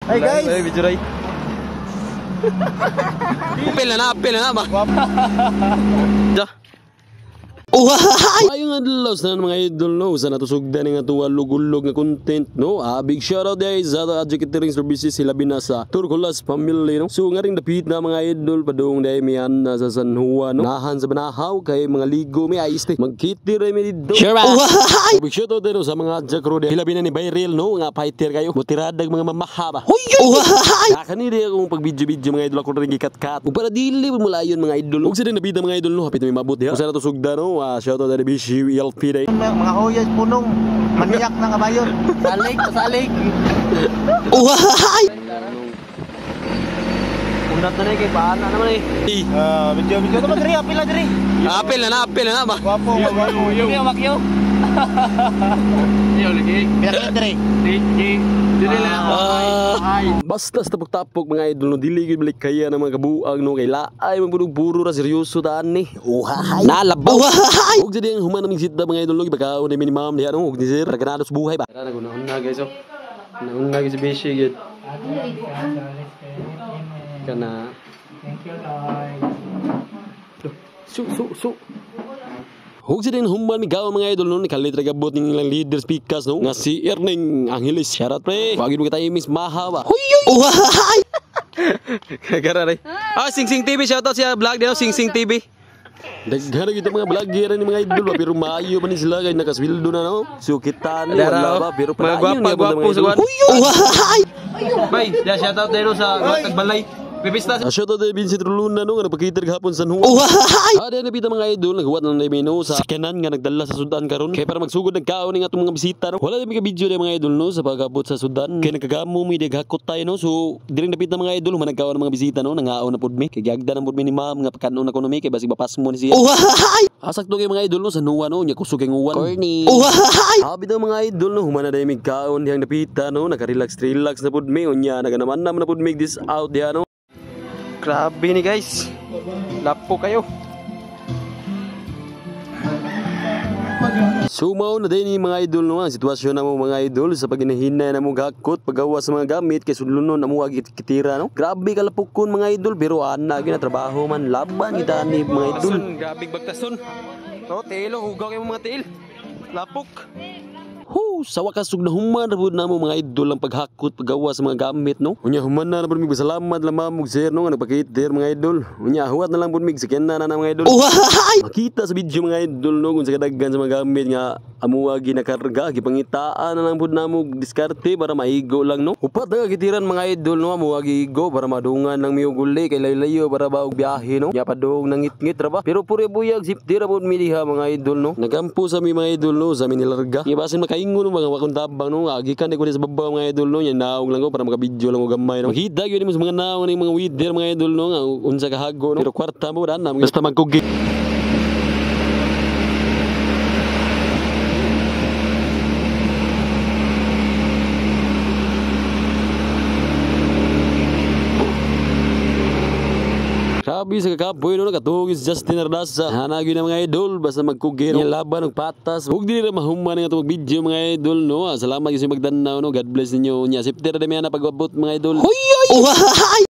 Hey guys! Ay, video ray. Apel na ba? Ja. Ayong adlaw sa mga idol no, sa natusugdan nga tuwa lugulog nga content no. Big shoutout guys sa Adjo Catering Services sila binasa Turcolas family no. So nga ring dapit na mga idol padung dai mian sa San Juan no. Nahan sa Banahaw kay mga ligo may ayos te. Magkiti ra mi didto. Big shoutout din no, sa mga Adjo crew sila binan ni Bayril no, nga fighter kayo. Mutiradag mga mamahaba. Kanina akong pag video mga idol ako ring gikat-kat. Ug para dili mo layon mga idol. Ug sa din nabida mga idol no, hapit mi mabot diha. Sa natusugdan no. Shoutout dari Bishi ELP day. Mga huyas punong maniyak ng kabayon. Salig, salig. Undat na kay paana naman eh. Video naman diri, apil na diri. Apil na ba? Guwapo, guwapo. Makyo. Yo lagi. Biyak diri. Dili lang. Basta sa tapok-tapok mga idol no, dili gid balik kaya ng mga kabuang no, kay laay man puro ra seryoso taan ni. Nalabaw. Ug jadi ang human naming sita mga idol no, baka ni minimum diha no, ug ni sir ganados buhay ba. Tara na guys oh. Naunna gid si Bishi gid. Kana. Thank you Lord. Su. Hug sa din human mi gawa mga idol no, nikalit ra gabot ning ilang leader speakers no, nga si Erning Angeles. Shoutout pre. Wagi mo kita Miss Maha ba. Kagara ray. Sing TV shoutout siya vlog daw Sing TV. Daghan kita mga vlogger ni mga idol ba, pero maayo man sila kay nakasweldo na no. So kita ni wala ba pero pala mga gwapo sa kwan. Bay, ya shoutout dero sa Tagbalay. Pipista. Shoutout day Vincent Ruluna no, nga nagpakita gahapon sa Juan. Ada na pita mga idol naghuwat na menu sa kanan nga nagdala sa Sudan karon kay para magsugod ng kaon ng atong mga bisita no. Wala mi ka video day mga idol no sa pagabot sa Sudan kay nagagamo mi daghakot tayo no. So diri na pita mga idol managkaon ng mga bisita no, nangaon na pud mi kay giagda na pud mi ni ma'am nga pagkanon na kuno mi kay basig mapas mo ni siya. Sakto kay mga idol no sa Juan no, nya kusog ang uwan. Corny. Abi daw mga idol no, humana day mi kaon diyang napita no, nakarelax na pud mi unya naganaman na pud mi this out diha no. Grabe ni guys. Lapo kayo. Sumaw na din ni mga idol no, ang sitwasyon na mo mga idol sa paghinahina na mo gakot paggawa sa mga gamit kay sudlunon na mo agi kitira no. Grabe kalapukon mga idol pero ana gina trabaho man laban kita ni mga idol. Grabe bagtason. To telo hugaw kay mga tiil. Lapok. Sa wakas sug na human ra pud namo mga idol ang paghakot paggawa sa mga gamit no. Unya human na pud mi salamat lamang mo sir no nga nagpakita mga idol. Unya huwat na lang pud mi sakyan na mga idol. Makita sa video mga idol no kung sa kadaghan sa mga gamit nga amuwa ginakarga gipangitaan na lang pud namo diskarte para maigo lang no. Upat na gitiran mga idol no amuwa giigo para madungan ng miuguli kay layo-layo para ba og biyahe no. Nya padung nangit-ngit ra ba. Pero pure buyag safety ra pud mi diha mga idol no. Nagampo sa mi mga idol no sa mi nilarga. Ibasin makaingon mga wakon tabang no, agikan ko sa babaw mga idol no, yan naong lang ko para makabidyo lang ko gamay no. Makita gyud mo sa mga naong ning mga wider mga idol no, nga unsa ka hago no. Pero kwarta mo dan na basta magkugi. Grabe sa kakapoy no, nakatugis Justin Ardasa. Hanagin na mga idol basta magkugir no, laban og patas. Ug dili ra mahuman nga itong video mga idol no. Salamat gyud sa magdanaw no. God bless ninyo nya. Safety ra dami na pag-abot mga idol.